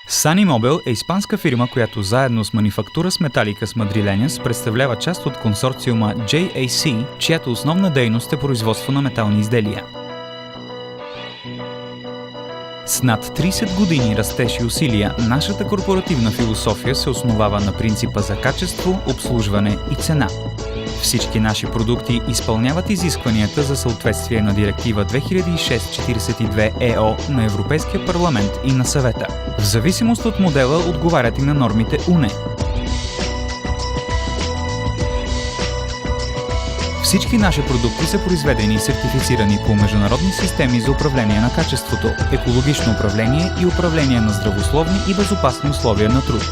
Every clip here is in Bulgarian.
Sunny е испанска фирма, която заедно с Manufacturas Metálicas Madrileñas представлява част от консорциума JAC, чиято основна дейност е производство на метални изделия. С над 30 години растеж и усилия, нашата корпоративна философия се основава на принципа за качество, обслужване и цена. Всички наши продукти изпълняват изискванията за съответствие на Директива 2006/42/ЕО на Европейския парламент и на Съвета. В зависимост от модела отговарят и на нормите УНЕ. Всички наши продукти са произведени и сертифицирани по международни системи за управление на качеството, екологично управление и управление на здравословни и безопасни условия на труд.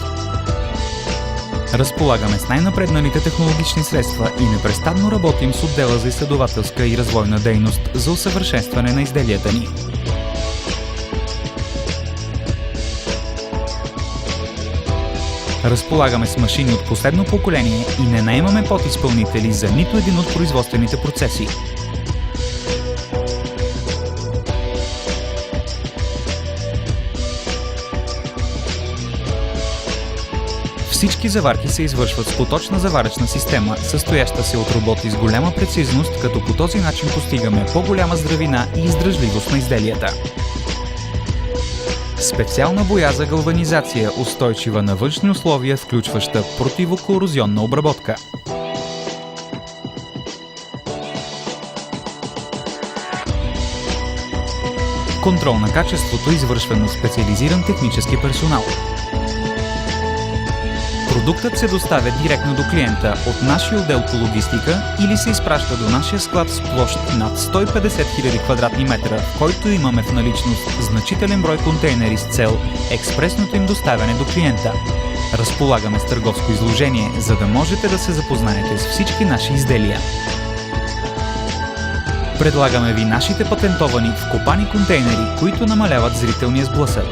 Разполагаме с най-напредналите технологични средства и непрестанно работим с отдела за изследователска и развойна дейност за усъвършенстване на изделията ни. Разполагаме с машини от последно поколение и не наемаме подизпълнители за нито един от производствените процеси. Всички заварки се извършват с поточна заваръчна система, състояща се от роботи с голяма прецизност, като по този начин постигаме по-голяма здравина и издръжливост на изделията. Специална боя за галванизация, устойчива на външни условия, включваща противокорозионна обработка. Контрол на качеството, извършван от специализиран технически персонал. Продуктът се доставя директно до клиента от нашия отдел по логистика или се изпраща до нашия склад с площ над 150 000 квадратни метра, в който имаме в наличност значителен брой контейнери с цел експресното им доставяне до клиента. Разполагаме с търговско изложение, за да можете да се запознаете с всички наши изделия. Предлагаме ви нашите патентовани вкопани контейнери, които намаляват зрителния сблъсък.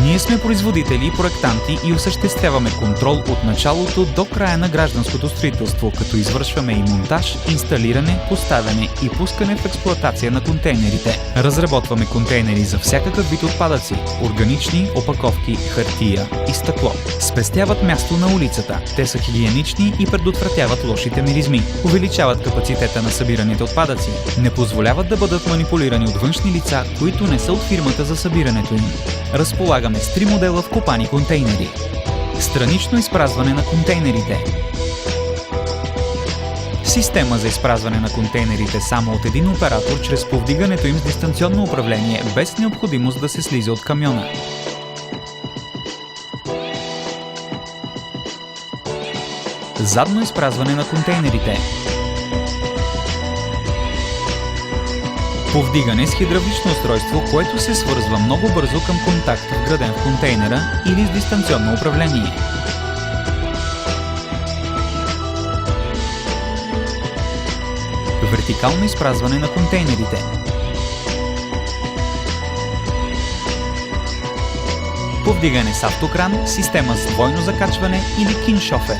Ние сме производители и проектанти и осъществяваме контрол от началото до края на гражданското строителство, като извършваме и монтаж, инсталиране, поставяне и пускане в експлоатация на контейнерите. Разработваме контейнери за всякакъв вид отпадъци – органични, опаковки, хартия и стъкло. Спестяват място на улицата. Те са хигиенични и предотвратяват лошите миризми. Увеличават капацитета на събираните отпадъци. Не позволяват да бъдат манипулирани от външни лица, които не са от фирмата за събирането им. Разполагаме с 3 модела вкопани контейнери. Странично изпразване на контейнерите. Система за изпразване на контейнерите само от един оператор чрез повдигането им с дистанционно управление, без необходимост да се слиза от камиона. Задно изпразване на контейнерите. Повдигане с хидравлично устройство, което се свързва много бързо към контакт, вграден в контейнера, или с дистанционно управление. Вертикално изпразване на контейнерите. Повдигане с автокран, система с двойно закачване или киншофер.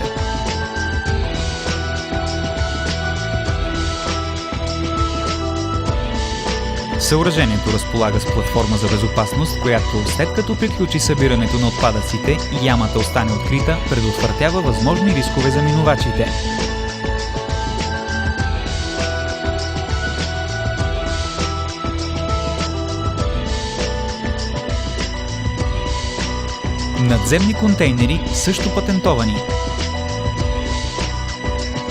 Съоръжението разполага с платформа за безопасност, която след като приключи събирането на отпадъците и ямата остане открита, предотвратява възможни рискове за минувачите. Надземни контейнери, също патентовани.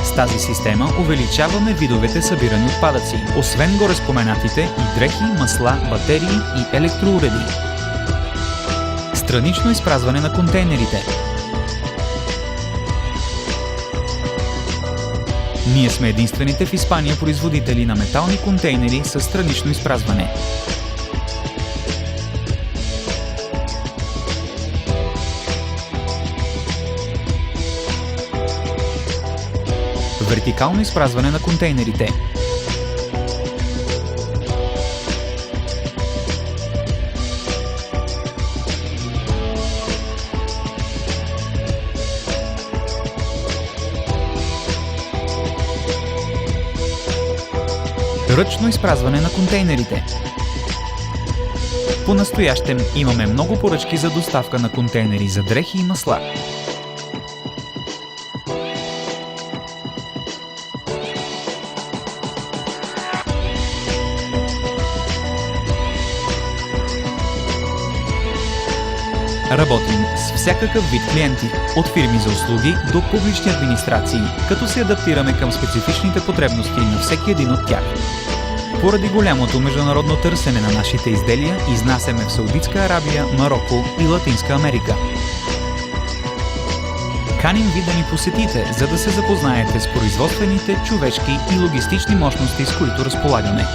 С тази система увеличаваме видовете събирани отпадъци, освен гореспоменатите и дрехи, масла, батерии и електроуреди. Странично изпразване на контейнерите. Ние сме единствените в Испания производители на метални контейнери с странично изпразване. Вертикално изпразване на контейнерите. Ръчно изпразване на контейнерите. По-настоящем имаме много поръчки за доставка на контейнери за дрехи и масла. Работим с всякакъв вид клиенти, от фирми за услуги до публични администрации, като се адаптираме към специфичните потребности на всеки един от тях. Поради голямото международно търсене на нашите изделия, изнасяме в Саудитска Арабия, Мароко и Латинска Америка. Каним ви да ни посетите, за да се запознаете с производствените, човешки и логистични мощности, с които разполагаме.